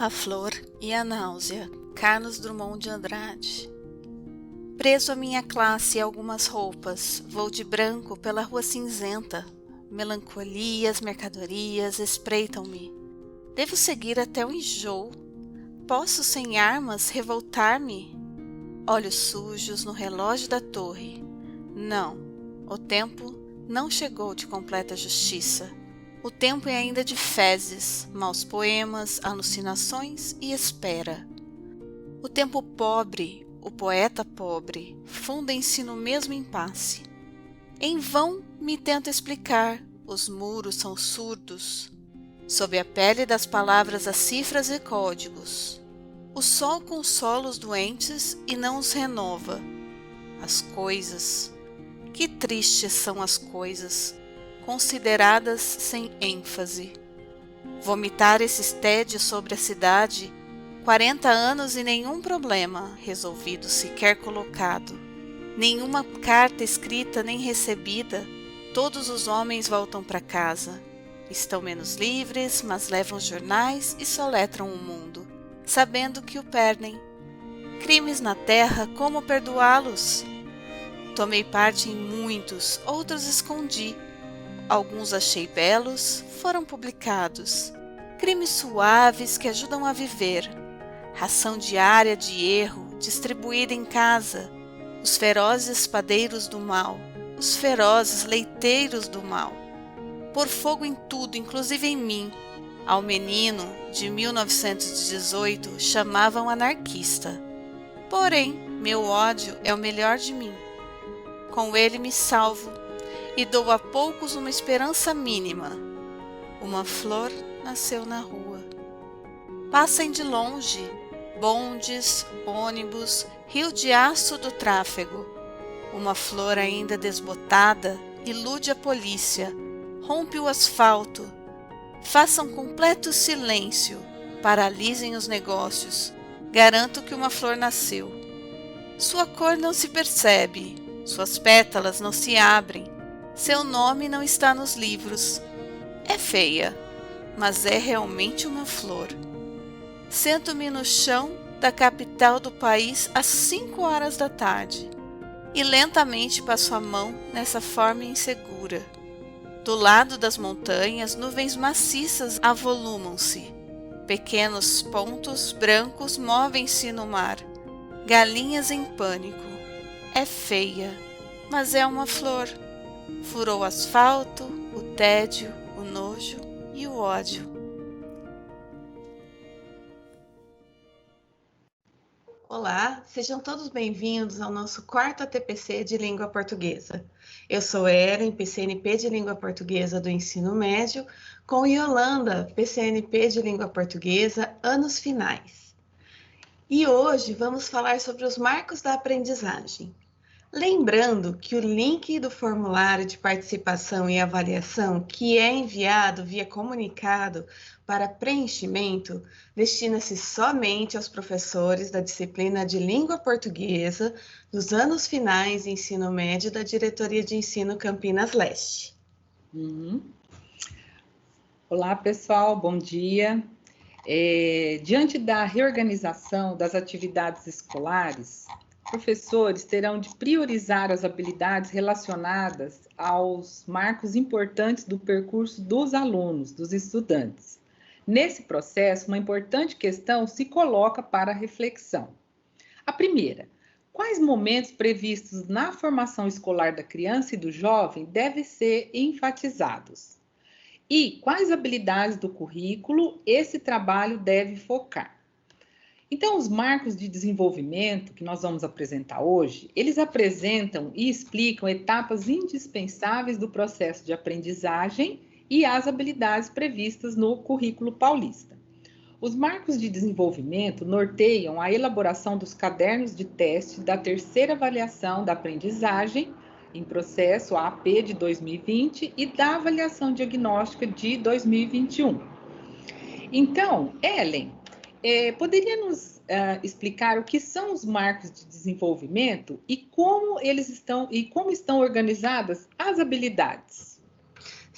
A Flor e a Náusea, Carlos Drummond de Andrade. Preso à minha classe e algumas roupas, vou de branco pela rua cinzenta. Melancolias, mercadorias espreitam-me. Devo seguir até o enjoo? Posso, sem armas, revoltar-me? Olhos sujos no relógio da torre. Não, o tempo não chegou de completa justiça. O tempo é ainda de fezes, maus poemas, alucinações e espera. O tempo pobre, o poeta pobre, fundem-se no mesmo impasse. Em vão me tento explicar, os muros são surdos. Sob a pele das palavras há cifras e códigos. O sol consola os doentes e não os renova. As coisas, que tristes são as coisas, consideradas sem ênfase. Vomitar esses tédios sobre a cidade, 40 anos e nenhum problema resolvido sequer colocado. Nenhuma carta escrita nem recebida, todos os homens voltam para casa. Estão menos livres, mas levam jornais e soletram o mundo, sabendo que o perdem. Crimes na terra, como perdoá-los? Tomei parte em muitos, outros escondi. Alguns achei belos, foram publicados. Crimes suaves que ajudam a viver. Ração diária de erro, distribuída em casa. Os ferozes padeiros do mal. Os ferozes leiteiros do mal. Pôr fogo em tudo, inclusive em mim. Ao menino, de 1918, chamavam anarquista. Porém, meu ódio é o melhor de mim. Com ele me salvo. E dou a poucos uma esperança mínima. Uma flor nasceu na rua. Passem de longe, bondes, ônibus, rio de aço do tráfego. Uma flor ainda desbotada ilude a polícia, rompe o asfalto. Façam completo silêncio, paralisem os negócios. Garanto que uma flor nasceu. Sua cor não se percebe, suas pétalas não se abrem. Seu nome não está nos livros. É feia, mas é realmente uma flor. Sento-me no chão da capital do país às 5 horas da tarde e lentamente passo a mão nessa forma insegura. Do lado das montanhas, nuvens maciças avolumam-se. Pequenos pontos brancos movem-se no mar. Galinhas em pânico. É feia, mas é uma flor. Furou o asfalto, o tédio, o nojo e o ódio. Olá, sejam todos bem-vindos ao nosso quarto ATPC de Língua Portuguesa. Eu sou Eren, PCNP de Língua Portuguesa do Ensino Médio, com Yolanda, PCNP de Língua Portuguesa, anos finais. E hoje vamos falar sobre os marcos da aprendizagem. Lembrando que o link do formulário de participação e avaliação que é enviado via comunicado para preenchimento destina-se somente aos professores da disciplina de Língua Portuguesa dos anos finais ensino médio da Diretoria de Ensino Campinas Leste. Olá, pessoal, bom dia. Diante da reorganização das atividades escolares, professores terão de priorizar as habilidades relacionadas aos marcos importantes do percurso dos alunos, dos estudantes. Nesse processo, uma importante questão se coloca para reflexão. A primeira, quais momentos previstos na formação escolar da criança e do jovem devem ser enfatizados? E quais habilidades do currículo esse trabalho deve focar? Então, os marcos de desenvolvimento que nós vamos apresentar hoje, eles apresentam e explicam etapas indispensáveis do processo de aprendizagem e as habilidades previstas no currículo paulista. Os marcos de desenvolvimento norteiam a elaboração dos cadernos de teste da terceira avaliação da aprendizagem, em processo AP de 2020 e da avaliação diagnóstica de 2021. Então, Ellen, poderia nos explicar o que são os marcos de desenvolvimento e como eles estão organizadas as habilidades?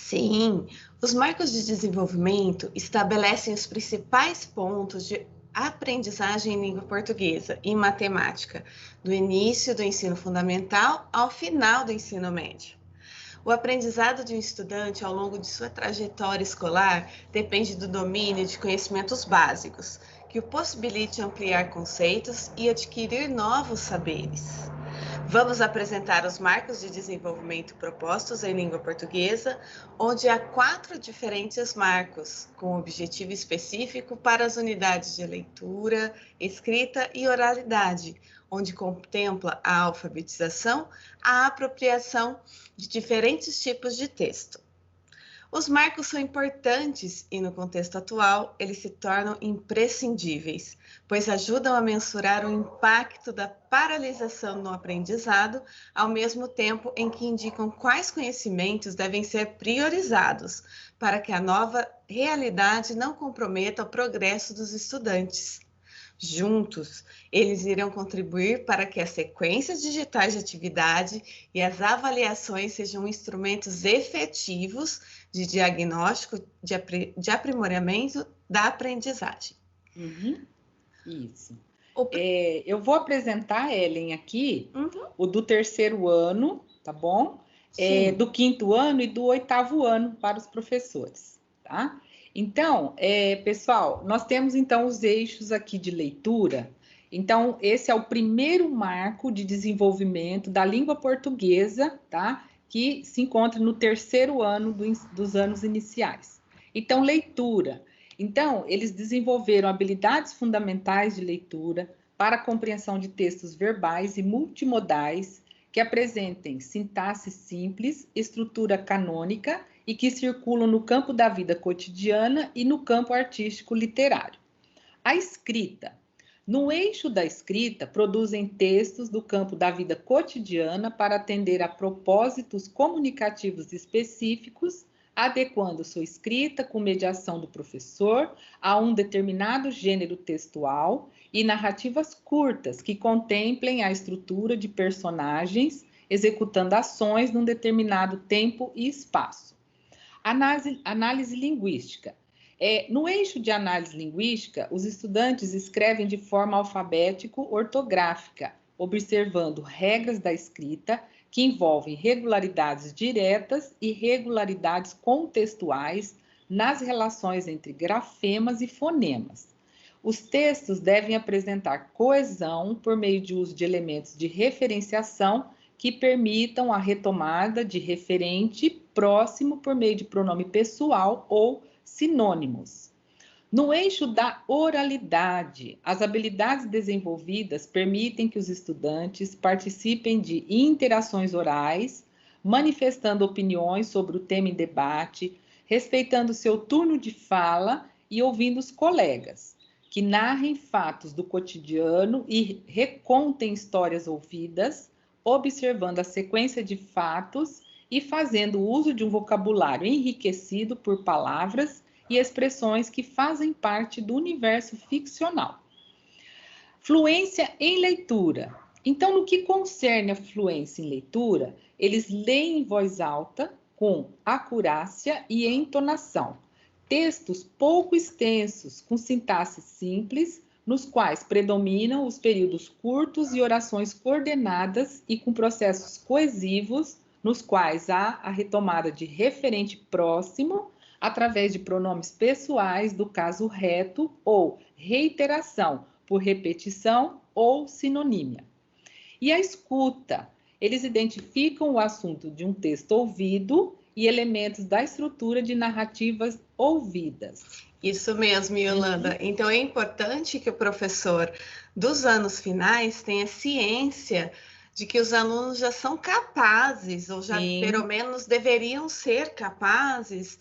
Sim, os marcos de desenvolvimento estabelecem os principais pontos de aprendizagem em língua portuguesa e matemática, do início do ensino fundamental ao final do ensino médio. O aprendizado de um estudante ao longo de sua trajetória escolar depende do domínio de conhecimentos básicos, que o possibilite ampliar conceitos e adquirir novos saberes. Vamos apresentar os marcos de desenvolvimento propostos em língua portuguesa, onde há 4 diferentes marcos, com objetivo específico para as unidades de leitura, escrita e oralidade, onde contempla a alfabetização, a apropriação de diferentes tipos de texto. Os marcos são importantes e, no contexto atual, eles se tornam imprescindíveis, pois ajudam a mensurar o impacto da paralisação no aprendizado, ao mesmo tempo em que indicam quais conhecimentos devem ser priorizados, para que a nova realidade não comprometa o progresso dos estudantes. Juntos, eles irão contribuir para que as sequências digitais de atividade e as sejam instrumentos efetivos de diagnóstico de aprimoramento da aprendizagem. Isso. Eu vou apresentar, Ellen, aqui o do 3º ano, tá bom? Do 5º ano e do 8º ano para os professores, tá? Então, pessoal, nós temos então os eixos aqui de leitura. Então, esse é o primeiro marco de desenvolvimento da língua portuguesa, tá? Que se encontra no 3º ano dos anos iniciais. Então, leitura. Então, eles desenvolveram habilidades fundamentais de leitura para a compreensão de textos verbais e multimodais que apresentem sintaxe simples, estrutura canônica e que circulam no campo da vida cotidiana e no campo artístico literário. A escrita. No eixo da escrita, produzem textos do campo da vida cotidiana para atender a propósitos comunicativos específicos, adequando sua escrita com mediação do professor a um determinado gênero textual e narrativas curtas que contemplem a estrutura de personagens executando ações num determinado tempo e espaço. Análise linguística. No eixo de análise linguística, os estudantes escrevem de forma alfabético-ortográfica, observando regras da escrita que envolvem regularidades diretas e regularidades contextuais nas relações entre grafemas e fonemas. Os textos devem apresentar coesão por meio de uso de elementos de referenciação que permitam a retomada de referente próximo por meio de pronome pessoal ou sinônimos. No eixo da oralidade, as habilidades desenvolvidas permitem que os estudantes participem de interações orais, manifestando opiniões sobre o tema em debate, respeitando seu turno de fala e ouvindo os colegas, que narrem fatos do cotidiano e recontem histórias ouvidas, observando a sequência de fatos e fazendo uso de um vocabulário enriquecido por palavras e expressões que fazem parte do universo ficcional. Fluência em leitura. Então, no que concerne a fluência em leitura, eles leem em voz alta, com acurácia e entonação. Textos pouco extensos, com sintaxe simples, nos quais predominam os períodos curtos e orações coordenadas e com processos coesivos, nos quais há a retomada de referente próximo, através de pronomes pessoais do caso reto ou reiteração por repetição ou sinonímia. E a escuta. Eles identificam o assunto de um texto ouvido e elementos da estrutura de narrativas ouvidas. Isso mesmo, Yolanda. Então, é importante que o professor dos anos finais tenha ciência de que os alunos já são capazes, ou já pelo menos deveriam ser capazes,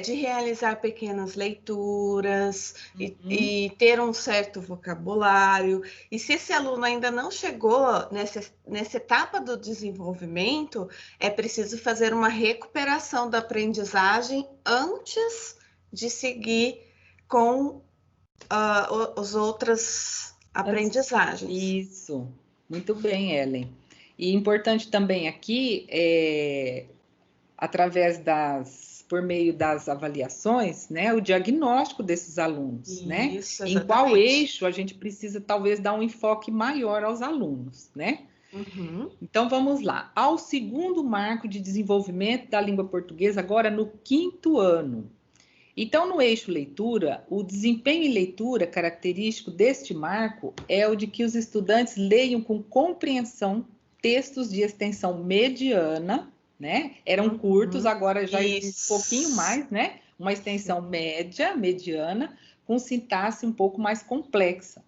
de realizar pequenas leituras e ter um certo vocabulário. E se esse aluno ainda não chegou nessa etapa do desenvolvimento, é preciso fazer uma recuperação da aprendizagem antes de seguir com as outras aprendizagens. Isso, muito bem, Ellen. E importante também aqui por meio das avaliações, né, o diagnóstico desses alunos, né? Isso, Em qual exatamente. eixo a gente precisa talvez dar um enfoque maior aos alunos, né? Uhum. Então vamos lá. Ao segundo marco de desenvolvimento da língua portuguesa, agora no 5º ano. Então, no eixo leitura, o desempenho em leitura característico deste marco é o de que os estudantes leiam com compreensão textos de extensão mediana, né? Eram curtos, agora já existe um pouquinho mais, né? Uma extensão média, mediana, com sintaxe um pouco mais complexa.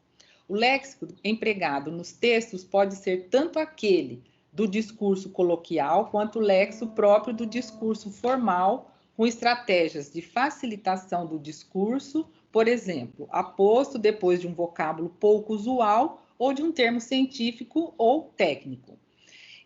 O léxico empregado nos textos pode ser tanto aquele do discurso coloquial, quanto o léxico próprio do discurso formal, com estratégias de facilitação do discurso, por exemplo, aposto depois de um vocábulo pouco usual ou de um termo científico ou técnico.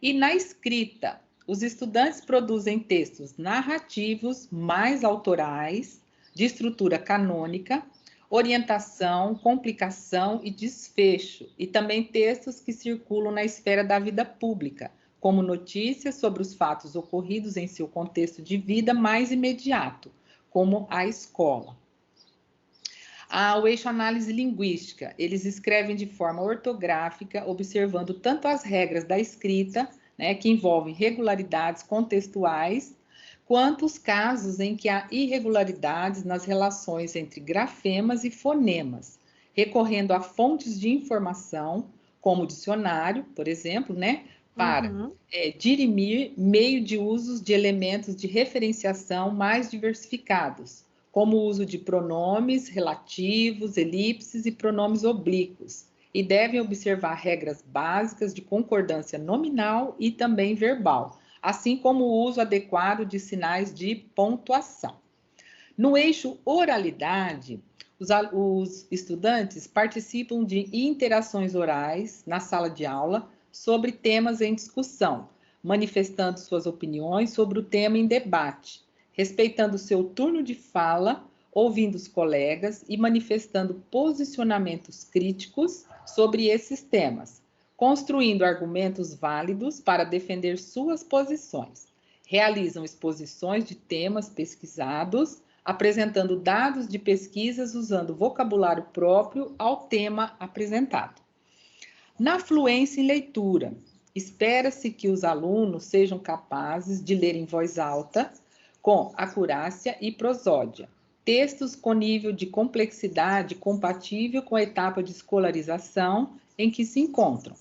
E na escrita, os estudantes produzem textos narrativos mais autorais, de estrutura canônica, orientação, complicação e desfecho, e também textos que circulam na esfera da vida pública, como notícias sobre os fatos ocorridos em seu contexto de vida mais imediato, como a escola. O eixo análise linguística, eles escrevem de forma ortográfica, observando tanto as regras da escrita, né, que envolvem regularidades contextuais, quanto os casos em que há irregularidades nas relações entre grafemas e fonemas, recorrendo a fontes de informação, como o dicionário, por exemplo, né, para dirimir meio de usos de elementos de referenciação mais diversificados, como o uso de pronomes relativos, elipses e pronomes oblíquos, e devem observar regras básicas de concordância nominal e também verbal, assim como o uso adequado de sinais de pontuação. No eixo oralidade, os estudantes participam de interações orais na sala de aula sobre temas em discussão, manifestando suas opiniões sobre o tema em debate, respeitando seu turno de fala, ouvindo os colegas e manifestando posicionamentos críticos sobre esses temas, construindo argumentos válidos para defender suas posições. Realizam exposições de temas pesquisados, apresentando dados de pesquisas usando vocabulário próprio ao tema apresentado. Na fluência em leitura, espera-se que os alunos sejam capazes de ler em voz alta, com acurácia e prosódia, textos com nível de complexidade compatível com a etapa de escolarização em que se encontram,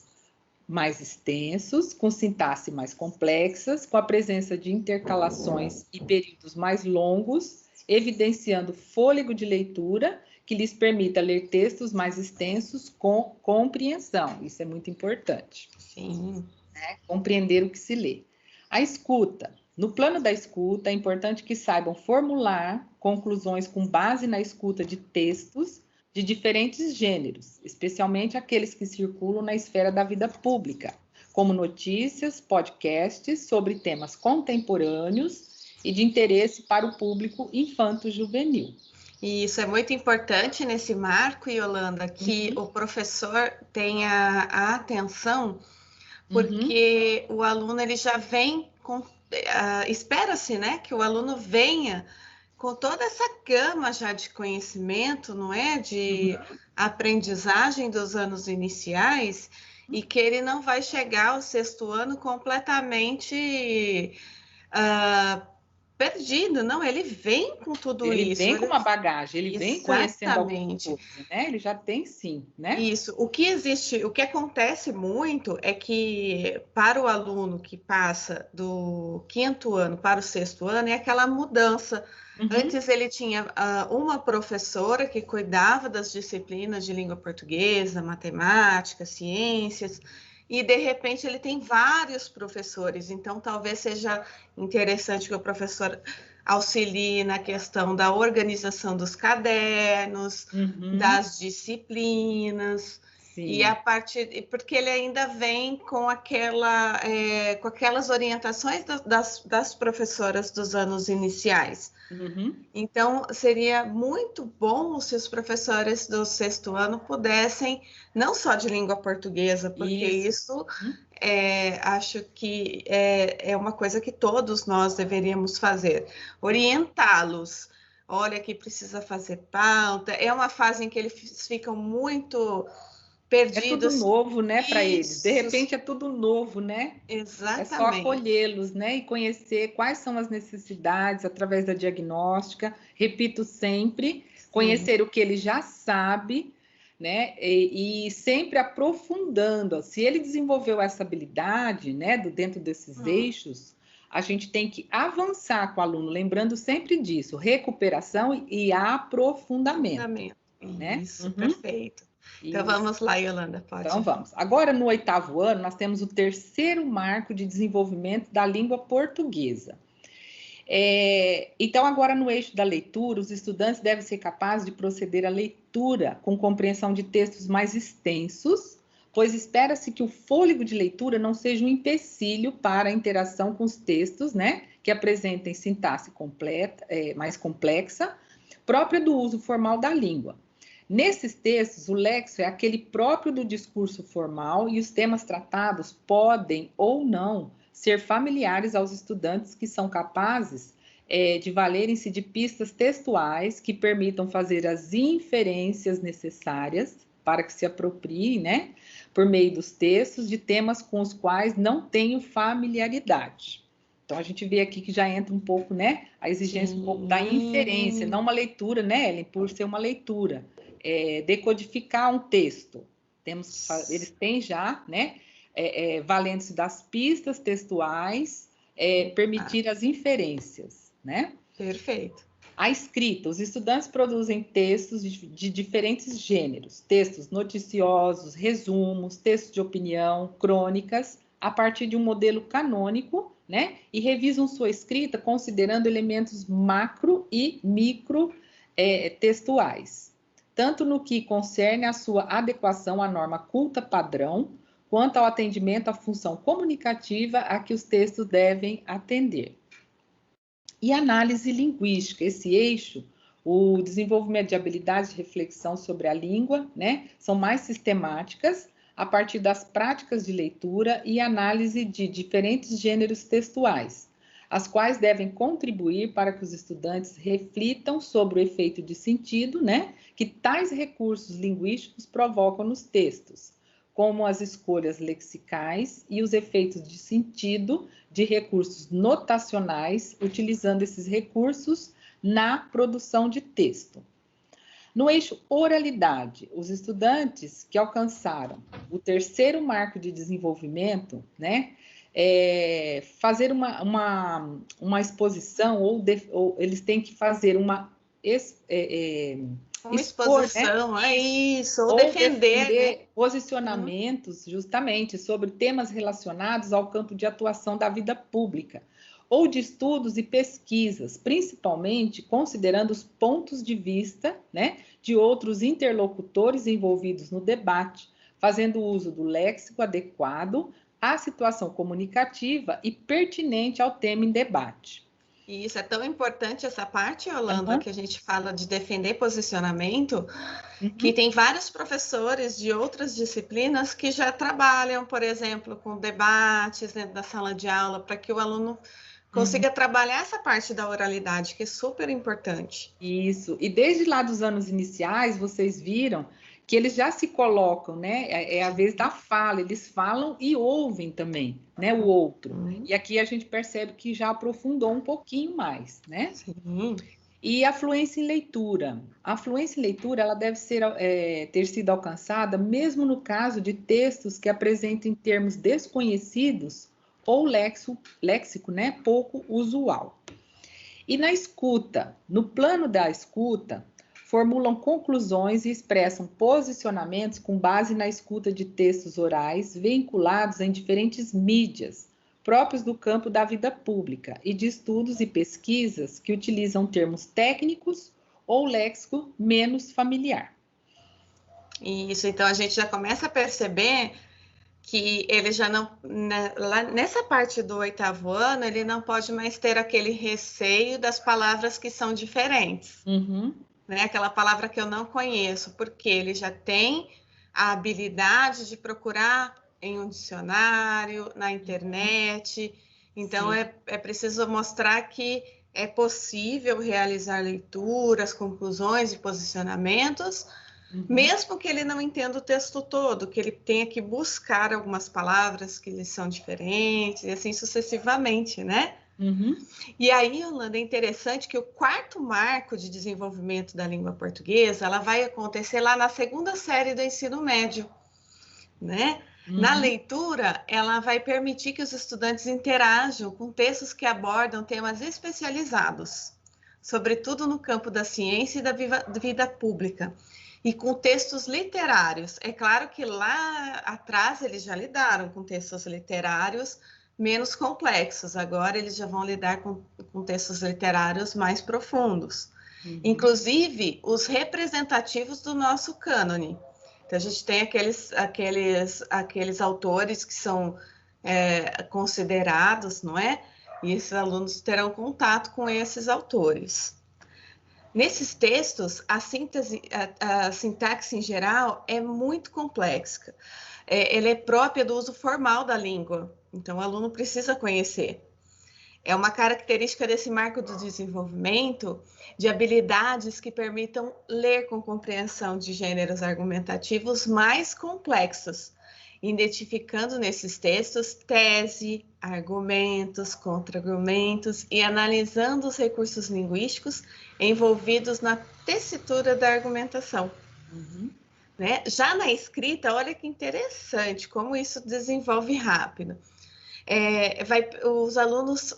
mais extensos, com sintaxe mais complexas, com a presença de intercalações e períodos mais longos, evidenciando fôlego de leitura que lhes permita ler textos mais extensos com compreensão. Isso é muito importante. Sim. Né? Compreender o que se lê. A escuta. No plano da escuta, é importante que saibam formular conclusões com base na escuta de textos de diferentes gêneros, especialmente aqueles que circulam na esfera da vida pública, como notícias, podcasts sobre temas contemporâneos e de interesse para o público infanto-juvenil. E isso é muito importante nesse marco, Yolanda, que o professor tenha a atenção, porque o aluno ele já vem com... espera-se, né, que o aluno venha com toda essa gama já de conhecimento, não é? De aprendizagem dos anos iniciais, e que ele não vai chegar ao 6º ano completamente perdido, não, ele vem com tudo isso. Ele vem com uma bagagem, ele vem conhecendo alguma coisa, né? Ele já tem sim, né? Isso, o que acontece muito é que para o aluno que passa do 5º ano para o 6º ano é aquela mudança. Antes ele tinha uma professora que cuidava das disciplinas de língua portuguesa, matemática, ciências, e de repente ele tem vários professores, então talvez seja interessante que o professor auxilie na questão da organização dos cadernos, das disciplinas. Sim. E a partir, porque ele ainda vem com com aquelas orientações das professoras dos anos iniciais. Uhum. Então, seria muito bom se os professores do 6º ano pudessem, não só de língua portuguesa, porque isso Uhum. acho que é uma coisa que todos nós deveríamos fazer, orientá-los. Olha, que precisa fazer pauta. É uma fase em que eles ficam muito É tudo perdidos. novo, né, para eles. De Isso, repente é tudo novo, né? É só exatamente. acolhê-los, né, e conhecer quais são as necessidades através da diagnóstica. Repito sempre, Sim. conhecer o que ele já sabe, né, e sempre aprofundando. Se ele desenvolveu essa habilidade, né, dentro desses eixos, a gente tem que avançar com o aluno, lembrando sempre disso, recuperação e aprofundamento, né? Isso, perfeito. Então Isso. vamos lá, Yolanda, pode. Então vamos. Agora, no 8º ano, nós temos o 3º marco de desenvolvimento da língua portuguesa. Então, agora no eixo da leitura, os estudantes devem ser capazes de proceder à leitura com compreensão de textos mais extensos, pois espera-se que o fôlego de leitura não seja um empecilho para a interação com os textos, né, que apresentem sintaxe completa, mais complexa, própria do uso formal da língua. Nesses textos, o léxico é aquele próprio do discurso formal e os temas tratados podem ou não ser familiares aos estudantes que são capazes de valerem-se de pistas textuais que permitam fazer as inferências necessárias para que se apropriem, né, por meio dos textos, de temas com os quais não tenham familiaridade. Então, a gente vê aqui que já entra um pouco, né, a exigência um pouco da inferência, não uma leitura, né, Ellen, por ser uma leitura. Decodificar um texto. Eles têm já, né, valendo-se das pistas textuais, permitir as inferências, né? Perfeito. A escrita, os estudantes produzem textos de diferentes gêneros, textos noticiosos, resumos, textos de opinião, crônicas, a partir de um modelo canônico, né? E revisam sua escrita considerando elementos macro e micro textuais, tanto no que concerne a sua adequação à norma culta padrão, quanto ao atendimento à função comunicativa a que os textos devem atender. E análise linguística, esse eixo, o desenvolvimento de habilidades de reflexão sobre a língua, né, são mais sistemáticas a partir das práticas de leitura e análise de diferentes gêneros textuais, as quais devem contribuir para que os estudantes reflitam sobre o efeito de sentido, né, que tais recursos linguísticos provocam nos textos, como as escolhas lexicais e os efeitos de sentido de recursos notacionais, utilizando esses recursos na produção de texto. No eixo oralidade, os estudantes que alcançaram o 3º marco de desenvolvimento, né, fazer uma exposição, ou eles têm que fazer uma exposição, né? Isso, ou defender, né? Posicionamentos justamente sobre temas relacionados ao campo de atuação da vida pública, ou de estudos e pesquisas, principalmente considerando os pontos de vista, né, de outros interlocutores envolvidos no debate, fazendo uso do léxico adequado à situação comunicativa e pertinente ao tema em debate. E isso é tão importante, essa parte, Yolanda, que a gente fala de defender posicionamento, que tem vários professores de outras disciplinas que já trabalham, por exemplo, com debates dentro da sala de aula, para que o aluno consiga trabalhar essa parte da oralidade, que é super importante. Isso, e desde lá dos anos iniciais, vocês viram que eles já se colocam, né? É a vez da fala, eles falam e ouvem também, né? O outro. E aqui a gente percebe que já aprofundou um pouquinho mais, né? Sim. E a fluência em leitura. A fluência em leitura, ela deve ter sido alcançada mesmo no caso de textos que apresentem termos desconhecidos ou léxico, né? Pouco usual. E na escuta, no plano da escuta, formulam conclusões e expressam posicionamentos com base na escuta de textos orais vinculados em diferentes mídias, próprios do campo da vida pública e de estudos e pesquisas que utilizam termos técnicos ou léxico menos familiar. Isso, então a gente já começa a perceber que ele já não, lá nessa parte do 8º ano, ele não pode mais ter aquele receio das palavras que são diferentes, né? Aquela palavra que eu não conheço, porque ele já tem a habilidade de procurar em um dicionário, na internet. Então, é preciso mostrar que é possível realizar leituras, conclusões e posicionamentos, mesmo que ele não entenda o texto todo, que ele tenha que buscar algumas palavras que lhe são diferentes, e assim sucessivamente, né? E aí, Yolanda, é interessante que o 4º marco de desenvolvimento da língua portuguesa, ela vai acontecer lá na 2ª série do ensino médio, né? Na leitura, ela vai permitir que os estudantes interajam com textos que abordam temas especializados, sobretudo no campo da ciência e da vida pública, e com textos literários. É claro que lá atrás eles já lidaram com textos literários menos complexos, agora eles já vão lidar com textos literários mais profundos, inclusive os representativos do nosso cânone. Então, a gente tem aqueles autores que são considerados, não é? E esses alunos terão contato com esses autores. Nesses textos, a sintaxe em geral é muito complexa. Ela é própria do uso formal da língua, então o aluno precisa conhecer. É uma característica desse marco do desenvolvimento de habilidades que permitam ler com compreensão de gêneros argumentativos mais complexos, identificando nesses textos tese, argumentos, contra-argumentos e analisando os recursos linguísticos envolvidos na tessitura da argumentação. Né? Já na escrita, olha que interessante como isso desenvolve rápido. Os alunos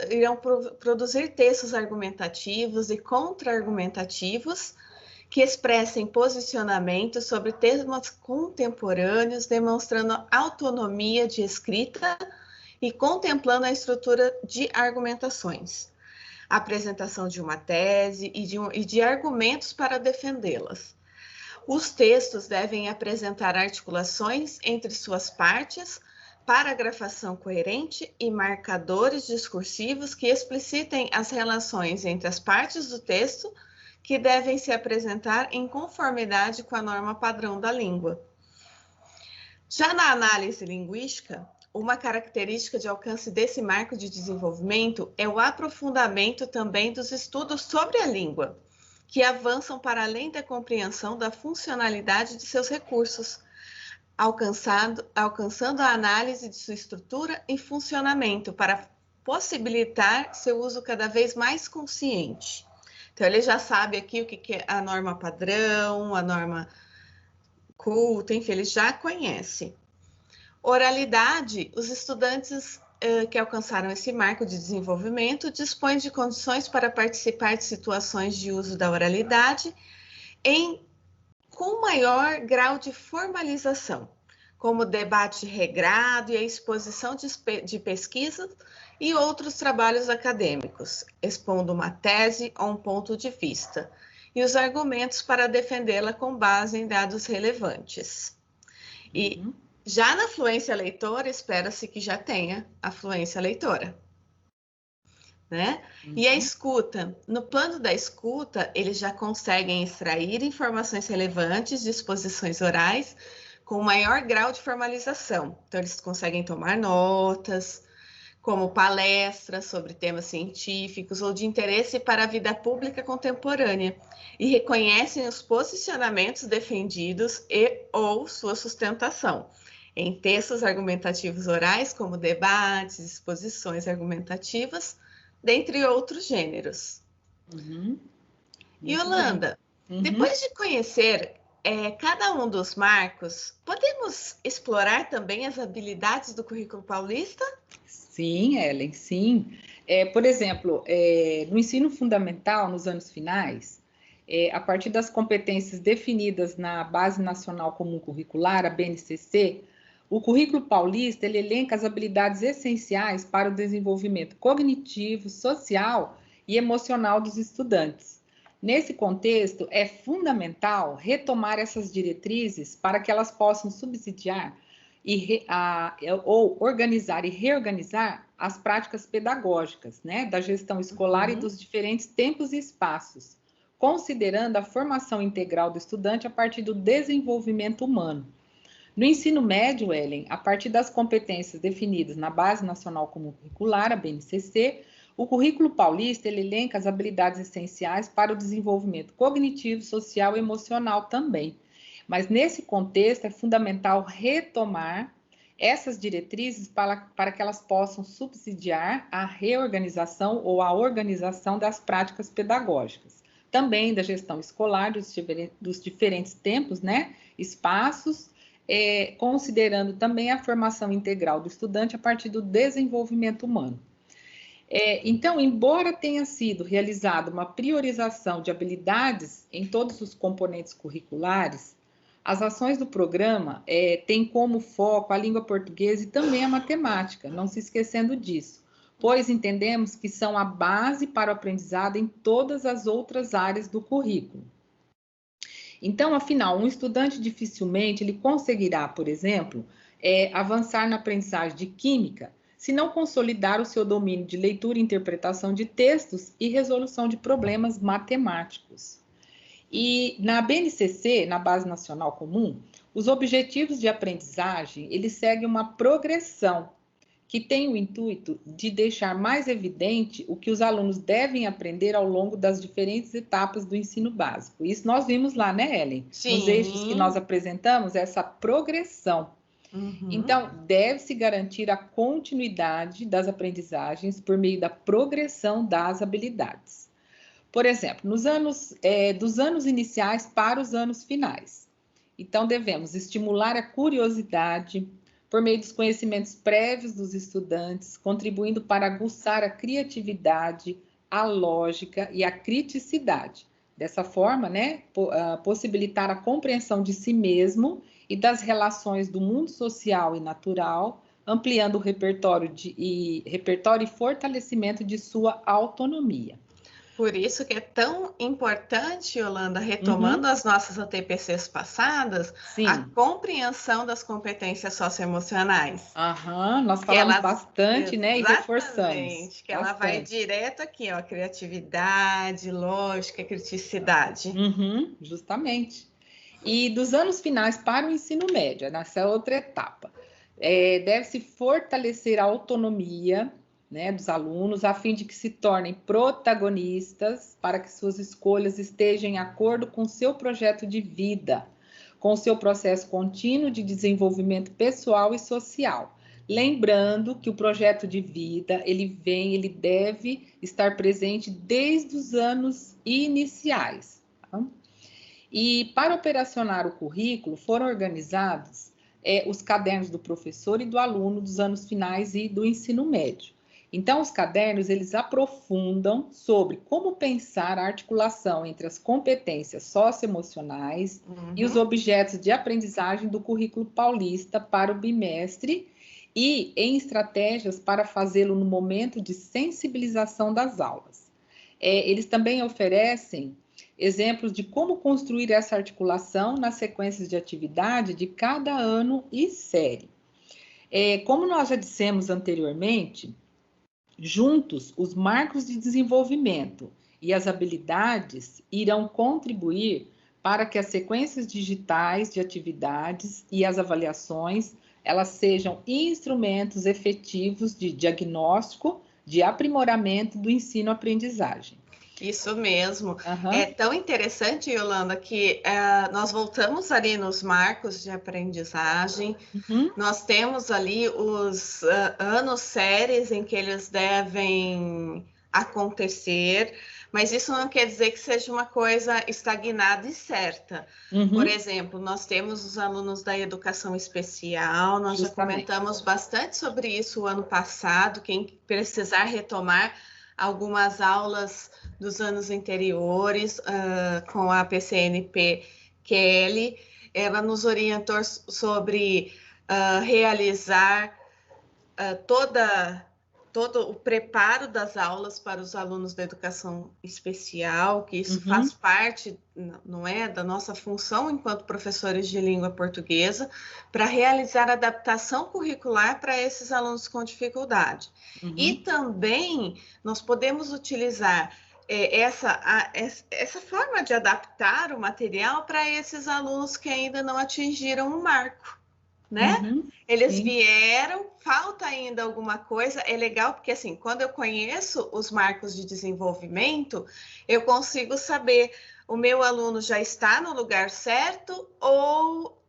irão produzir textos argumentativos e contra-argumentativos que expressem posicionamentos sobre temas contemporâneos, demonstrando autonomia de escrita e contemplando a estrutura de argumentações, a apresentação de uma tese e de argumentos para defendê-las. Os textos devem apresentar articulações entre suas partes, paragrafação coerente e marcadores discursivos que explicitem as relações entre as partes do texto que devem se apresentar em conformidade com a norma padrão da língua. Já na análise linguística, uma característica de alcance desse marco de desenvolvimento é o aprofundamento também dos estudos sobre a língua, que avançam para além da compreensão da funcionalidade de seus recursos, alcançando a análise de sua estrutura e funcionamento para possibilitar seu uso cada vez mais consciente. Então, ele já sabe aqui o que é a norma padrão, a norma culta, enfim, ele já conhece. Oralidade, os estudantes que alcançaram esse marco de desenvolvimento dispõem de condições para participar de situações de uso da oralidade com maior grau de formalização, como o debate regrado e a exposição de pesquisas e outros trabalhos acadêmicos, expondo uma tese ou um ponto de vista, e os argumentos para defendê-la com base em dados relevantes. E já na fluência leitora, espera-se que já tenha a fluência leitora. Né? E a escuta, no plano da escuta, eles já conseguem extrair informações relevantes de exposições orais com maior grau de formalização. Então, eles conseguem tomar notas, como palestras sobre temas científicos ou de interesse para a vida pública contemporânea, e reconhecem os posicionamentos defendidos ou sua sustentação em textos argumentativos orais, como debates, exposições argumentativas, dentre outros gêneros. Yolanda, depois de conhecer cada um dos marcos, podemos explorar também as habilidades do currículo paulista? Sim, Ellen, sim. Por exemplo, no ensino fundamental, nos anos finais, a partir das competências definidas na Base Nacional Comum Curricular, a BNCC, o currículo paulista ele elenca as habilidades essenciais para o desenvolvimento cognitivo, social e emocional dos estudantes. Nesse contexto, é fundamental retomar essas diretrizes para que elas possam subsidiar ou organizar e reorganizar as práticas pedagógicas, né, da gestão escolar e dos diferentes tempos e espaços, considerando a formação integral do estudante a partir do desenvolvimento humano. No ensino médio, Ellen, a partir das competências definidas na Base Nacional Comum Curricular, a BNCC, o currículo paulista ele elenca as habilidades essenciais para o desenvolvimento cognitivo, social e emocional também. Mas nesse contexto é fundamental retomar essas diretrizes para que elas possam subsidiar a reorganização ou a organização das práticas pedagógicas. Também da gestão escolar, dos diferentes tempos, né, espaços, considerando também a formação integral do estudante a partir do desenvolvimento humano. Então, embora tenha sido realizada uma priorização de habilidades em todos os componentes curriculares, as ações do programa têm como foco a língua portuguesa e também a matemática, não se esquecendo disso, pois entendemos que são a base para o aprendizado em todas as outras áreas do currículo. Então, afinal, um estudante dificilmente ele conseguirá, por exemplo, avançar na aprendizagem de química se não consolidar o seu domínio de leitura e interpretação de textos e resolução de problemas matemáticos. E na BNCC, na Base Nacional Comum, os objetivos de aprendizagem, eles seguem uma progressão que tem o intuito de deixar mais evidente o que os alunos devem aprender ao longo das diferentes etapas do ensino básico. Isso nós vimos lá, né, Ellen? Sim. Nos eixos que nós apresentamos, essa progressão. Então, deve-se garantir a continuidade das aprendizagens por meio da progressão das habilidades. Por exemplo, dos anos iniciais para os anos finais. Então, devemos estimular a curiosidade por meio dos conhecimentos prévios dos estudantes, contribuindo para aguçar a criatividade, a lógica e a criticidade. Dessa forma, né, possibilitar a compreensão de si mesmo e das relações do mundo social e natural, ampliando o repertório e fortalecimento de sua autonomia. Por isso que é tão importante, Yolanda, retomando as nossas ATPCs passadas, Sim. a compreensão das competências socioemocionais. Nós falamos bastante, né, e reforçamos. Exatamente, que ela vai direto aqui, ó, criatividade, lógica, criticidade. Justamente. E dos anos finais para o ensino médio, nessa outra etapa, deve-se fortalecer a autonomia, né, dos alunos, a fim de que se tornem protagonistas para que suas escolhas estejam em acordo com seu projeto de vida, com seu processo contínuo de desenvolvimento pessoal e social. Lembrando que o projeto de vida, ele deve estar presente desde os anos iniciais. Tá? E para operacionar o currículo, foram organizados os cadernos do professor e do aluno dos anos finais e do ensino médio. Então, os cadernos, eles aprofundam sobre como pensar a articulação entre as competências socioemocionais e os objetos de aprendizagem do currículo paulista para o bimestre e em estratégias para fazê-lo no momento de sensibilização das aulas. Eles também oferecem exemplos de como construir essa articulação nas sequências de atividade de cada ano e série. Como nós já dissemos anteriormente, juntos, os marcos de desenvolvimento e as habilidades irão contribuir para que as sequências digitais de atividades e as avaliações, elas sejam instrumentos efetivos de diagnóstico, de aprimoramento do ensino-aprendizagem. Isso mesmo. É tão interessante, Yolanda, que nós voltamos ali nos marcos de aprendizagem, nós temos ali os anos séries em que eles devem acontecer, mas isso não quer dizer que seja uma coisa estagnada e certa. Por exemplo, nós temos os alunos da educação especial, nós já comentamos bastante sobre isso o ano passado, quem precisar retomar algumas aulas dos anos anteriores com a PCNP Kelly, ela nos orientou sobre realizar todo o preparo das aulas para os alunos da educação especial, que isso Uhum. faz parte, não é, da nossa função enquanto professores de língua portuguesa, para realizar adaptação curricular para esses alunos com dificuldade. E Uhum. também nós podemos utilizar essa forma de adaptar o material para esses alunos que ainda não atingiram o marco, né? Uhum. Eles Sim. vieram, falta ainda alguma coisa. É legal porque, assim, quando eu conheço os marcos de desenvolvimento, eu consigo saber o meu aluno já está no lugar certo ou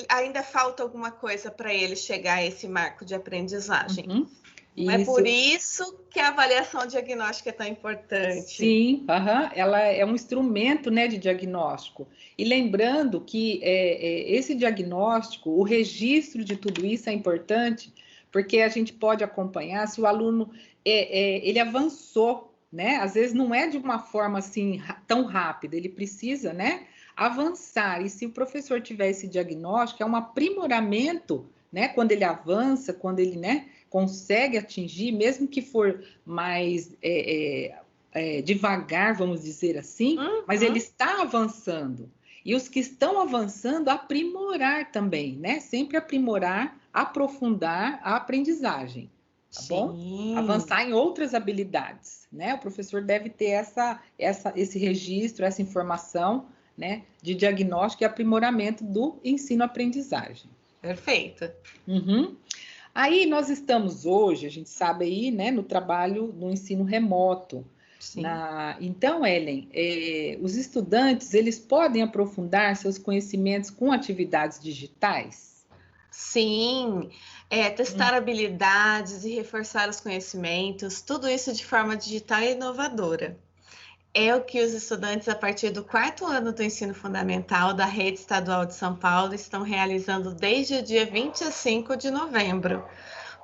ainda falta alguma coisa para ele chegar a esse marco de aprendizagem. Uhum. Não é por Isso. isso que a avaliação diagnóstica é tão importante. Sim, aham, ela é um instrumento, né, de diagnóstico. E lembrando que esse diagnóstico, o registro de tudo isso é importante, porque a gente pode acompanhar se o aluno ele avançou, né? Às vezes não é de uma forma assim tão rápida, ele precisa, né, avançar. E se o professor tiver esse diagnóstico, é um aprimoramento, né? Quando ele avança, quando ele, né, consegue atingir, mesmo que for mais devagar, vamos dizer assim, mas ele está avançando. E os que estão avançando, aprimorar também, né? Sempre aprimorar, aprofundar a aprendizagem, tá bom? Sim. Avançar em outras habilidades, né? O professor deve ter esse registro, essa informação, né? De diagnóstico e aprimoramento do ensino-aprendizagem. Perfeito. Uhum. Aí nós estamos hoje, a gente sabe aí, né, no trabalho no ensino remoto. Então, Ellen, os estudantes, eles podem aprofundar seus conhecimentos com atividades digitais? Sim, testar habilidades e reforçar os conhecimentos, tudo isso de forma digital e inovadora. É o que os estudantes, a partir do 4º ano do ensino fundamental da Rede Estadual de São Paulo, estão realizando desde o dia 25 de novembro,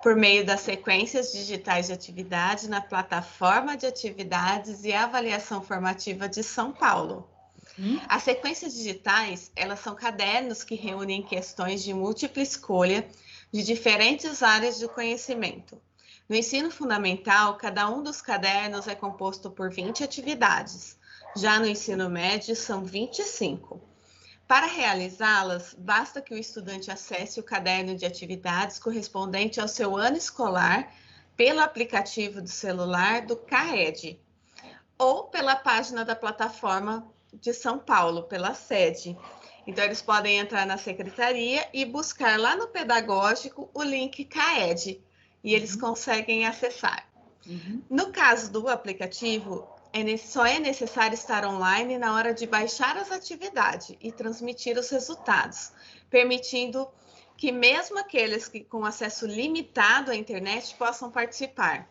por meio das sequências digitais de atividade na plataforma de atividades e avaliação formativa de São Paulo. As sequências digitais, elas são cadernos que reúnem questões de múltipla escolha de diferentes áreas do conhecimento. No ensino fundamental, cada um dos cadernos é composto por 20 atividades. Já no ensino médio, são 25. Para realizá-las, basta que o estudante acesse o caderno de atividades correspondente ao seu ano escolar pelo aplicativo do celular do CAED ou pela página da plataforma de São Paulo, pela sede. Então, eles podem entrar na secretaria e buscar lá no pedagógico o link CAED e eles conseguem acessar. No caso do aplicativo, só é necessário estar online na hora de baixar as atividades e transmitir os resultados, permitindo que mesmo aqueles que com acesso limitado à internet possam participar.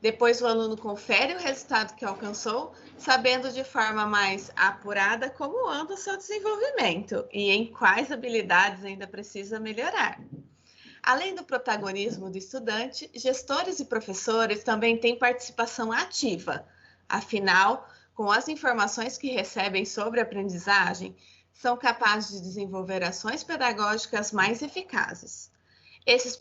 Depois o aluno confere o resultado que alcançou, sabendo de forma mais apurada como anda o seu desenvolvimento e em quais habilidades ainda precisa melhorar. Além do protagonismo do estudante, gestores e professores também têm participação ativa. Afinal, com as informações que recebem sobre a aprendizagem, são capazes de desenvolver ações pedagógicas mais eficazes. Esses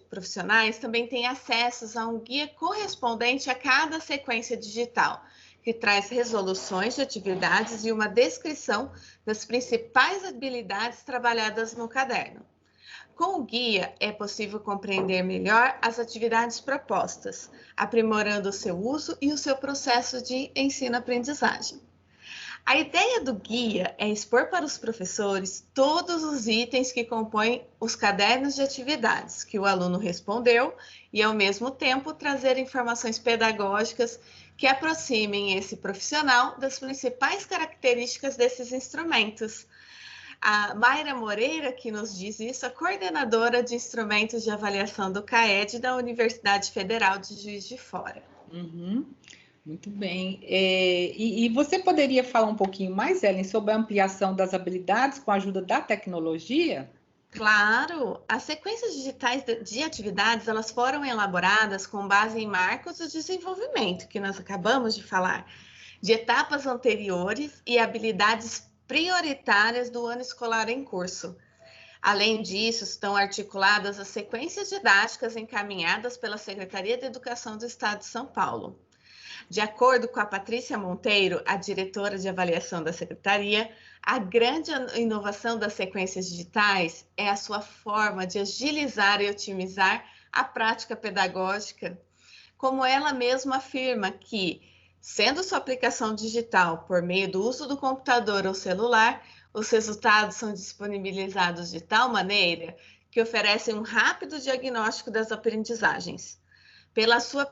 profissionais também têm acesso a um guia correspondente a cada sequência digital, que traz resoluções de atividades e uma descrição das principais habilidades trabalhadas no caderno. Com o guia, é possível compreender melhor as atividades propostas, aprimorando o seu uso e o seu processo de ensino-aprendizagem. A ideia do guia é expor para os professores todos os itens que compõem os cadernos de atividades que o aluno respondeu e, ao mesmo tempo, trazer informações pedagógicas que aproximem esse profissional das principais características desses instrumentos. A Mayra Moreira, que nos diz isso, a coordenadora de instrumentos de avaliação do CAED da Universidade Federal de Juiz de Fora. Muito bem. E você poderia falar um pouquinho mais, Ellen, sobre a ampliação das habilidades com a ajuda da tecnologia? Claro! As sequências digitais de atividades, elas foram elaboradas com base em marcos de desenvolvimento, que nós acabamos de falar, de etapas anteriores e habilidades prioritárias do ano escolar em curso. Além disso, estão articuladas as sequências didáticas encaminhadas pela Secretaria de Educação do Estado de São Paulo. De acordo com a Patrícia Monteiro, a diretora de avaliação da Secretaria, a grande inovação das sequências digitais é a sua forma de agilizar e otimizar a prática pedagógica, como ela mesma afirma que, sendo sua aplicação digital por meio do uso do computador ou celular, os resultados são disponibilizados de tal maneira que oferecem um rápido diagnóstico das aprendizagens. Pela sua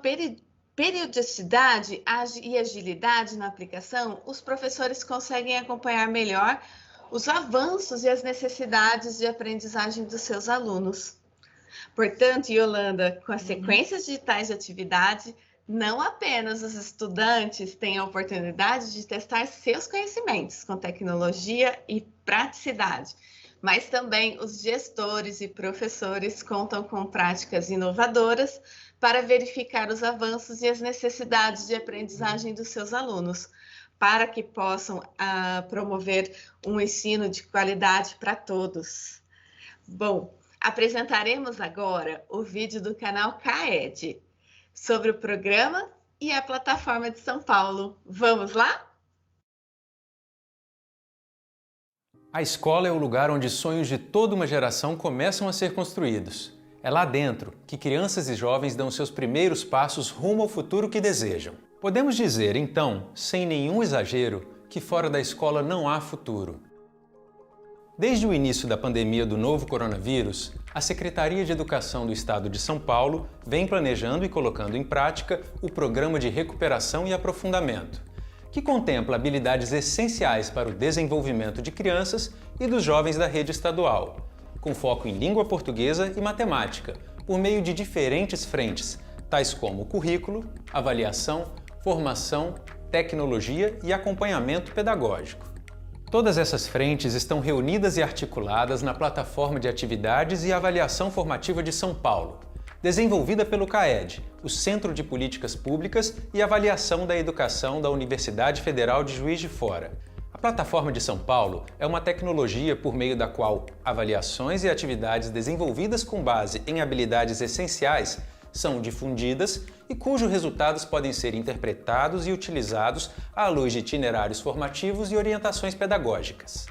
periodicidade e agilidade na aplicação, os professores conseguem acompanhar melhor os avanços e as necessidades de aprendizagem dos seus alunos. Portanto, Yolanda, com as sequências digitais de atividade, não apenas os estudantes têm a oportunidade de testar seus conhecimentos com tecnologia e praticidade, mas também os gestores e professores contam com práticas inovadoras para verificar os avanços e as necessidades de aprendizagem dos seus alunos, para que possam promover um ensino de qualidade para todos. Bom, apresentaremos agora o vídeo do canal CAED sobre o programa e a plataforma de São Paulo. Vamos lá? A escola é o lugar onde sonhos de toda uma geração começam a ser construídos. É lá dentro que crianças e jovens dão seus primeiros passos rumo ao futuro que desejam. Podemos dizer, então, sem nenhum exagero, que fora da escola não há futuro. Desde o início da pandemia do novo coronavírus, a Secretaria de Educação do Estado de São Paulo vem planejando e colocando em prática o Programa de Recuperação e Aprofundamento, que contempla habilidades essenciais para o desenvolvimento de crianças e dos jovens da rede estadual, com foco em língua portuguesa e matemática, por meio de diferentes frentes, tais como currículo, avaliação, formação, tecnologia e acompanhamento pedagógico. Todas essas frentes estão reunidas e articuladas na Plataforma de Atividades e Avaliação Formativa de São Paulo, desenvolvida pelo CAED, o Centro de Políticas Públicas e Avaliação da Educação da Universidade Federal de Juiz de Fora. A Plataforma de São Paulo é uma tecnologia por meio da qual avaliações e atividades desenvolvidas com base em habilidades essenciais são difundidas e cujos resultados podem ser interpretados e utilizados à luz de itinerários formativos e orientações pedagógicas.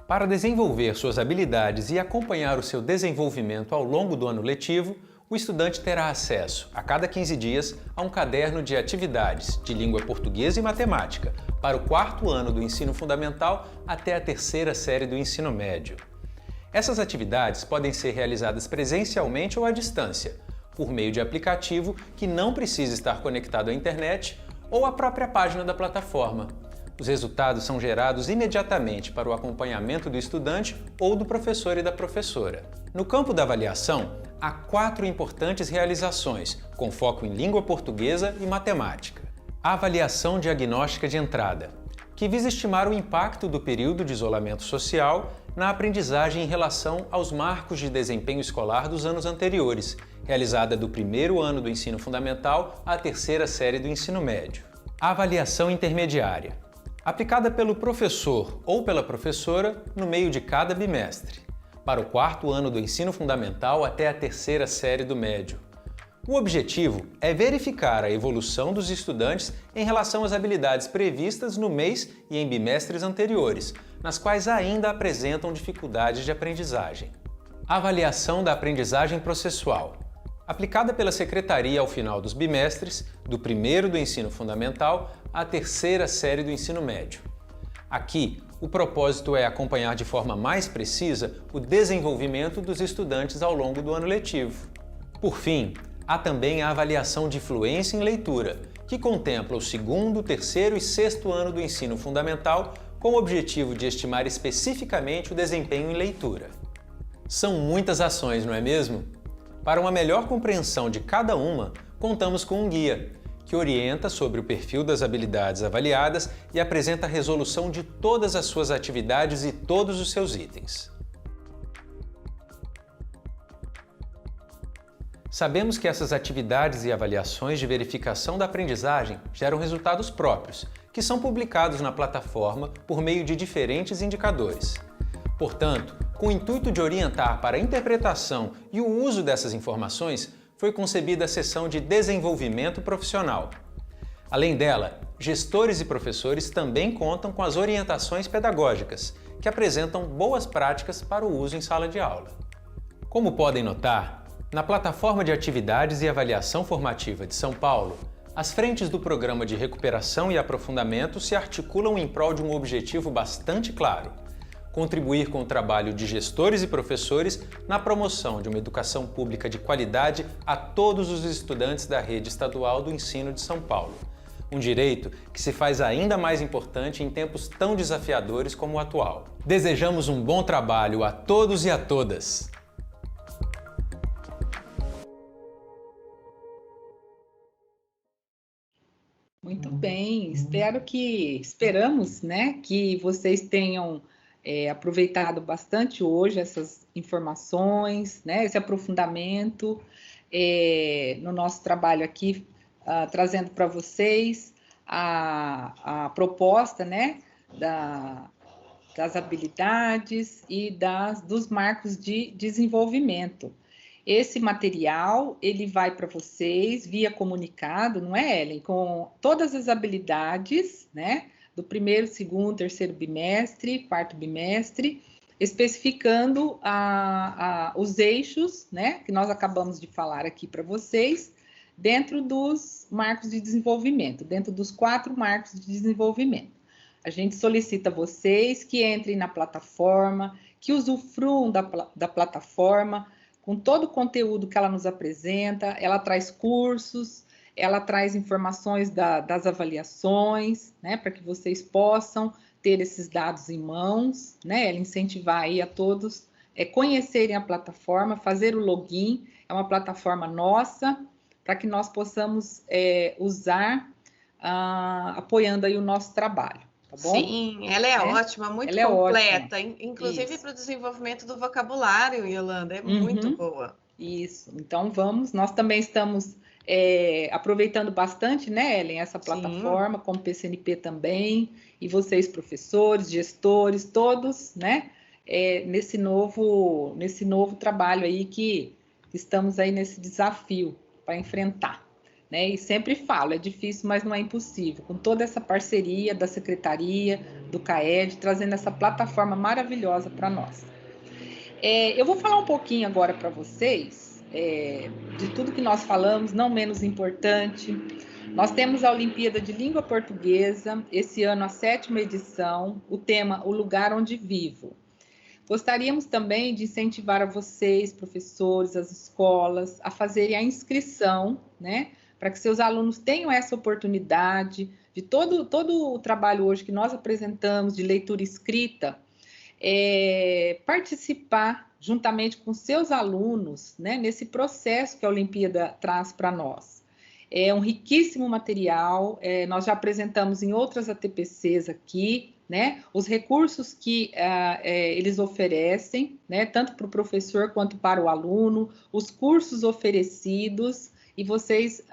Para desenvolver suas habilidades e acompanhar o seu desenvolvimento ao longo do ano letivo, o estudante terá acesso, a cada 15 dias, a um caderno de atividades de língua portuguesa e matemática para o 4º ano do ensino fundamental até a 3ª série do ensino médio. Essas atividades podem ser realizadas presencialmente ou à distância, por meio de aplicativo que não precisa estar conectado à internet ou à própria página da plataforma. Os resultados são gerados imediatamente para o acompanhamento do estudante ou do professor e da professora. No campo da avaliação, há 4 importantes realizações, com foco em língua portuguesa e matemática. A avaliação diagnóstica de entrada, que visa estimar o impacto do período de isolamento social na aprendizagem em relação aos marcos de desempenho escolar dos anos anteriores, realizada do 1º ano do ensino fundamental à 3ª série do ensino médio. A avaliação intermediária, aplicada pelo professor ou pela professora no meio de cada bimestre, para o 4º ano do ensino fundamental até a 3ª série do médio. O objetivo é verificar a evolução dos estudantes em relação às habilidades previstas no mês e em bimestres anteriores, nas quais ainda apresentam dificuldades de aprendizagem. A avaliação da aprendizagem processual, aplicada pela Secretaria ao final dos bimestres, do 1º do ensino fundamental à 3ª série do ensino médio. Aqui, o propósito é acompanhar de forma mais precisa o desenvolvimento dos estudantes ao longo do ano letivo. Por fim, há também a avaliação de fluência em leitura, que contempla o 2º, 3º e 6º ano do ensino fundamental com o objetivo de estimar especificamente o desempenho em leitura. São muitas ações, não é mesmo? Para uma melhor compreensão de cada uma, contamos com um guia, que orienta sobre o perfil das habilidades avaliadas e apresenta a resolução de todas as suas atividades e todos os seus itens. Sabemos que essas atividades e avaliações de verificação da aprendizagem geram resultados próprios, que são publicados na plataforma por meio de diferentes indicadores. Portanto, com o intuito de orientar para a interpretação e o uso dessas informações, foi concebida a seção de desenvolvimento profissional. Além dela, gestores e professores também contam com as orientações pedagógicas, que apresentam boas práticas para o uso em sala de aula. Como podem notar, na plataforma de atividades e avaliação formativa de São Paulo, as frentes do Programa de Recuperação e Aprofundamento se articulam em prol de um objetivo bastante claro: contribuir com o trabalho de gestores e professores na promoção de uma educação pública de qualidade a todos os estudantes da rede estadual do ensino de São Paulo. Um direito que se faz ainda mais importante em tempos tão desafiadores como o atual. Desejamos um bom trabalho a todos e a todas! Muito bem, esperamos, né, que vocês tenham aproveitado bastante hoje essas informações, né, esse aprofundamento no nosso trabalho aqui, trazendo para vocês a proposta, né, das habilidades e dos marcos de desenvolvimento. Esse material, ele vai para vocês via comunicado, não é, Ellen? Com todas as habilidades, né? Do primeiro, segundo, terceiro bimestre, quarto bimestre, especificando os eixos, né? Que nós acabamos de falar aqui para vocês, dentro dos marcos de desenvolvimento, dentro dos 4 marcos de desenvolvimento. A gente solicita a vocês que entrem na plataforma, que usufruam da plataforma, com todo o conteúdo que ela nos apresenta. Ela traz cursos, ela traz informações das avaliações, né, para que vocês possam ter esses dados em mãos, né, ela incentivar aí a todos conhecerem a plataforma, fazer o login. É uma plataforma nossa, para que nós possamos usar, apoiando aí o nosso trabalho. Tá bom? Sim, ela é ótima, muito completa, inclusive para o desenvolvimento do vocabulário, Yolanda, é muito boa. Isso, então nós também estamos aproveitando bastante, né, Ellen, essa plataforma, como PCNP também, e vocês, professores, gestores, todos, né, nesse novo trabalho aí que estamos aí nesse desafio para enfrentar. Né? E sempre falo, é difícil, mas não é impossível, com toda essa parceria da Secretaria, do CAED, trazendo essa plataforma maravilhosa para nós. Eu vou falar um pouquinho agora para vocês, de tudo que nós falamos, não menos importante. Nós temos a Olimpíada de Língua Portuguesa, esse ano a 7ª edição, o tema O Lugar Onde Vivo. Gostaríamos também de incentivar a vocês, professores, as escolas, a fazerem a inscrição, né? Para que seus alunos tenham essa oportunidade de todo o trabalho hoje que nós apresentamos de leitura escrita, participar juntamente com seus alunos, né, nesse processo que a Olimpíada traz para nós. É um riquíssimo material, nós já apresentamos em outras ATPCs aqui, né, os recursos que eles oferecem, né, tanto para o professor quanto para o aluno, os cursos oferecidos, e vocês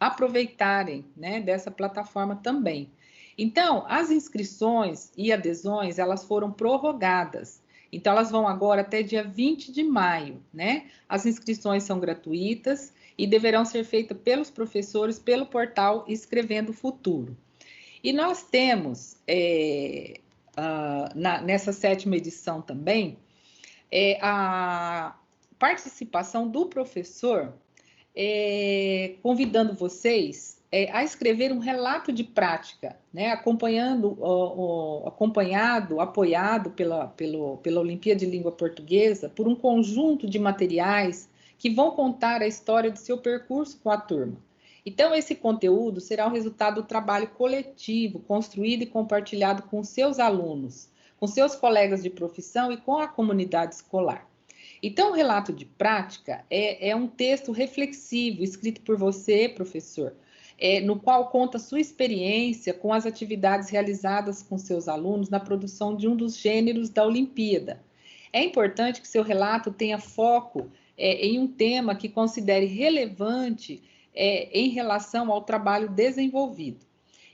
aproveitarem, né, dessa plataforma também. Então, as inscrições e adesões, elas foram prorrogadas. Então, elas vão agora até dia 20 de maio, né? As inscrições são gratuitas e deverão ser feitas pelos professores pelo portal Escrevendo Futuro. E nós temos, nessa 7ª edição também, a participação do professor, convidando vocês a escrever um relato de prática, né, apoiado pela Olimpíada de Língua Portuguesa, por um conjunto de materiais que vão contar a história do seu percurso com a turma. Então, esse conteúdo será o resultado do trabalho coletivo, construído e compartilhado com seus alunos, com seus colegas de profissão e com a comunidade escolar. Então, o relato de prática é um texto reflexivo, escrito por você, professor, no qual conta sua experiência com as atividades realizadas com seus alunos na produção de um dos gêneros da Olimpíada. É importante que seu relato tenha foco em um tema que considere relevante em relação ao trabalho desenvolvido.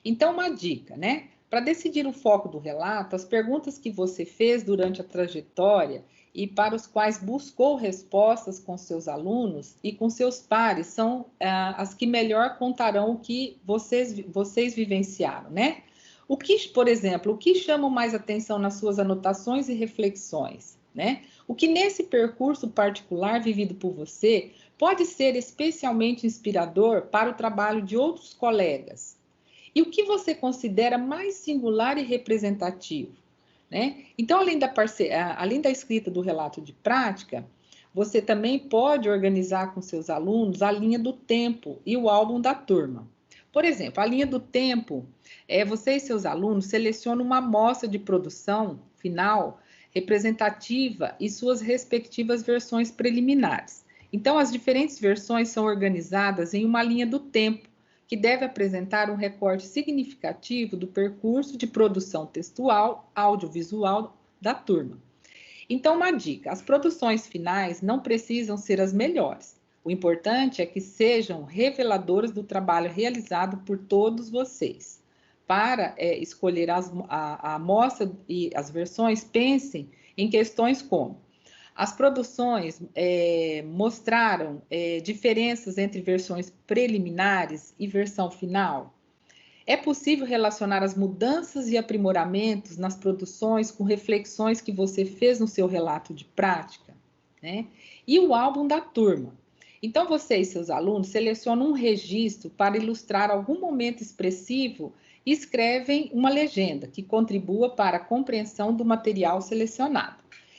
Então, uma dica, né? Para decidir o foco do relato, as perguntas que você fez durante a trajetória e para os quais buscou respostas com seus alunos e com seus pares são as que melhor contarão o que vocês vivenciaram, né? Por exemplo, o que chama mais atenção nas suas anotações e reflexões, né? O que nesse percurso particular vivido por você pode ser especialmente inspirador para o trabalho de outros colegas? E o que você considera mais singular e representativo, né? Então, além da escrita do relato de prática, você também pode organizar com seus alunos a linha do tempo e o álbum da turma. Por exemplo, a linha do tempo, você e seus alunos selecionam uma amostra de produção final representativa e suas respectivas versões preliminares. Então, as diferentes versões são organizadas em uma linha do tempo, que deve apresentar um recorte significativo do percurso de produção textual, audiovisual da turma. Então, uma dica: as produções finais não precisam ser as melhores. O importante é que sejam reveladoras do trabalho realizado por todos vocês. Para escolher a amostra e as versões, pensem em questões como: as produções mostraram diferenças entre versões preliminares e versão final? É possível relacionar as mudanças e aprimoramentos nas produções com reflexões que você fez no seu relato de prática, né? E o álbum da turma. Então, você e seus alunos selecionam um registro para ilustrar algum momento expressivo e escrevem uma legenda que contribua para a compreensão do material selecionado.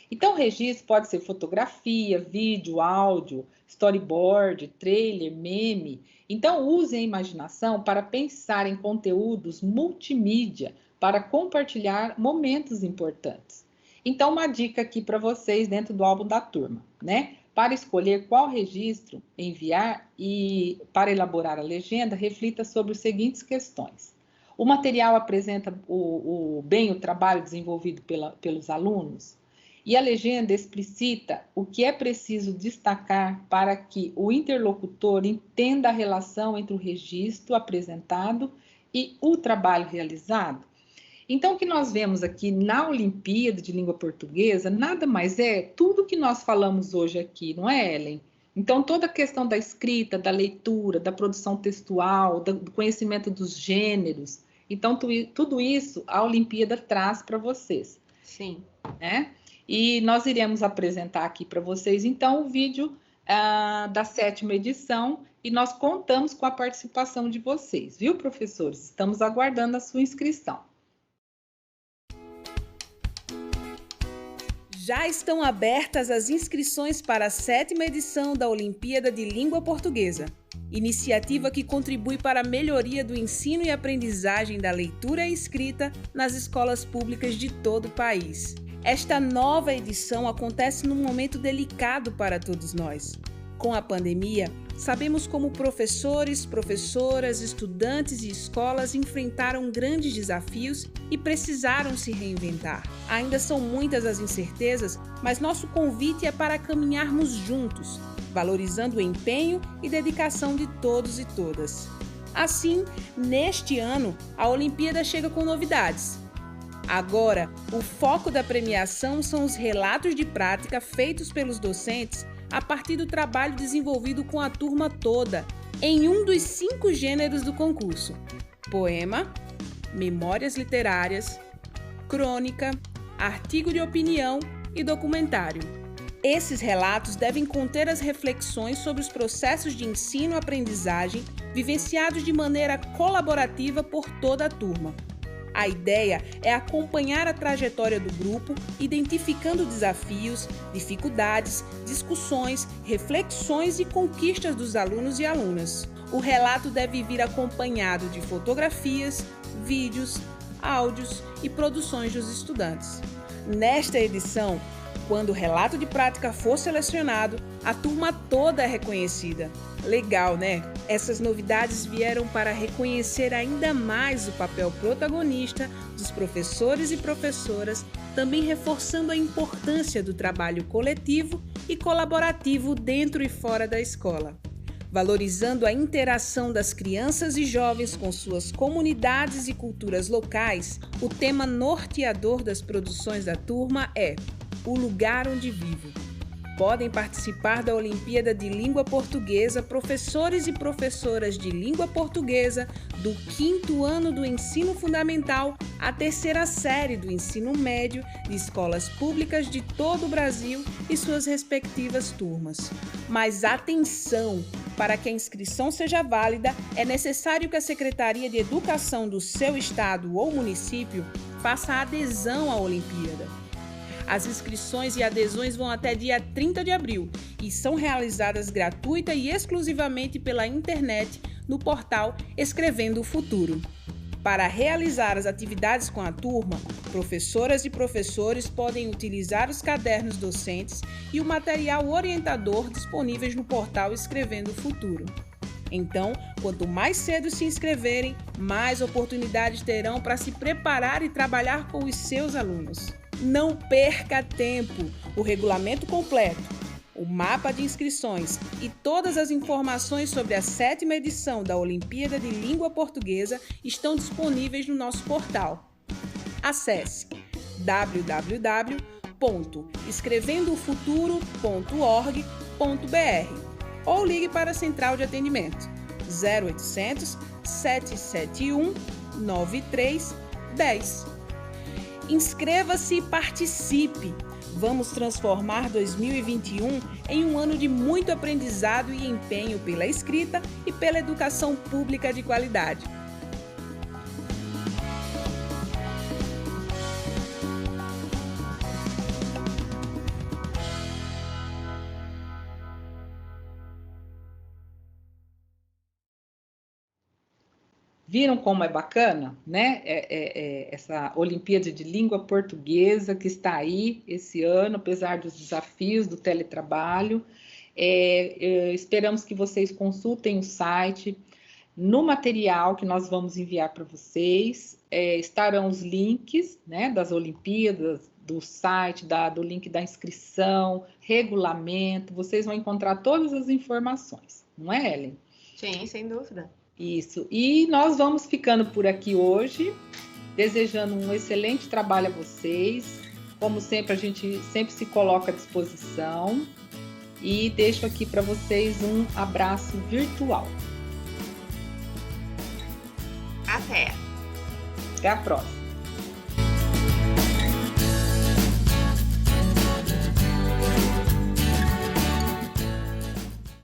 Então, o registro pode ser fotografia, vídeo, áudio, storyboard, trailer, meme. Então, use a imaginação para pensar em conteúdos multimídia para compartilhar momentos importantes. Então, uma dica aqui para vocês dentro do álbum da turma, né? Para escolher qual registro enviar e para elaborar a legenda, reflita sobre as seguintes questões. O material apresenta bem o trabalho desenvolvido pelos alunos? E a legenda explicita o que é preciso destacar para que o interlocutor entenda a relação entre o registro apresentado e o trabalho realizado? Então, o que nós vemos aqui na Olimpíada de Língua Portuguesa nada mais é tudo que nós falamos hoje aqui, não é, Ellen? Então, toda a questão da escrita, da leitura, da produção textual, do conhecimento dos gêneros. Então, tudo isso a Olimpíada traz para vocês. Sim. Né? E nós iremos apresentar aqui para vocês, então, o vídeo da 7ª edição e nós contamos com a participação de vocês, viu, professores? Estamos aguardando a sua inscrição. Já estão abertas as inscrições para a 7ª edição da Olimpíada de Língua Portuguesa, iniciativa que contribui para a melhoria do ensino e aprendizagem da leitura e escrita nas escolas públicas de todo o país. Esta nova edição acontece num momento delicado para todos nós. Com a pandemia, sabemos como professores, professoras, estudantes e escolas enfrentaram grandes desafios e precisaram se reinventar. Ainda são muitas as incertezas, mas nosso convite é para caminharmos juntos, valorizando o empenho e dedicação de todos e todas. Assim, neste ano, a Olimpíada chega com novidades. Agora, o foco da premiação são os relatos de prática feitos pelos docentes a partir do trabalho desenvolvido com a turma toda, em um dos 5 gêneros do concurso: poema, memórias literárias, crônica, artigo de opinião e documentário. Esses relatos devem conter as reflexões sobre os processos de ensino-aprendizagem vivenciados de maneira colaborativa por toda a turma. A ideia é acompanhar a trajetória do grupo, identificando desafios, dificuldades, discussões, reflexões e conquistas dos alunos e alunas. O relato deve vir acompanhado de fotografias, vídeos, áudios e produções dos estudantes. Nesta edição, quando o relato de prática for selecionado, a turma toda é reconhecida. Legal, né? Essas novidades vieram para reconhecer ainda mais o papel protagonista dos professores e professoras, também reforçando a importância do trabalho coletivo e colaborativo dentro e fora da escola. Valorizando a interação das crianças e jovens com suas comunidades e culturas locais, o tema norteador das produções da turma é O Lugar Onde Vivo. Podem participar da Olimpíada de Língua Portuguesa professores e professoras de língua portuguesa do 5º ano do ensino fundamental à 3ª série do ensino médio de escolas públicas de todo o Brasil e suas respectivas turmas. Mas atenção! Para que a inscrição seja válida, é necessário que a Secretaria de Educação do seu estado ou município faça adesão à Olimpíada. As inscrições e adesões vão até dia 30 de abril e são realizadas gratuita e exclusivamente pela internet no portal Escrevendo o Futuro. Para realizar as atividades com a turma, professoras e professores podem utilizar os cadernos docentes e o material orientador disponíveis no portal Escrevendo o Futuro. Então, quanto mais cedo se inscreverem, mais oportunidades terão para se preparar e trabalhar com os seus alunos. Não perca tempo! O regulamento completo, o mapa de inscrições e todas as informações sobre a 7ª edição da Olimpíada de Língua Portuguesa estão disponíveis no nosso portal. Acesse www.escrevendofuturo.org.br ou ligue para a Central de Atendimento 0800 771 9310. Inscreva-se e participe! Vamos transformar 2021 em um ano de muito aprendizado e empenho pela escrita e pela educação pública de qualidade. Viram como é bacana, né? Essa Olimpíada de Língua Portuguesa que está aí esse ano, apesar dos desafios do teletrabalho. Esperamos que vocês consultem o site. No material que nós vamos enviar para vocês, estarão os links, né, das Olimpíadas, do site, do link da inscrição, regulamento. Vocês vão encontrar todas as informações, não é, Ellen? Sim, sem dúvida. Isso, e nós vamos ficando por aqui hoje, desejando um excelente trabalho a vocês. Como sempre, a gente sempre se coloca à disposição e deixo aqui para vocês um abraço virtual. Até! Até a próxima!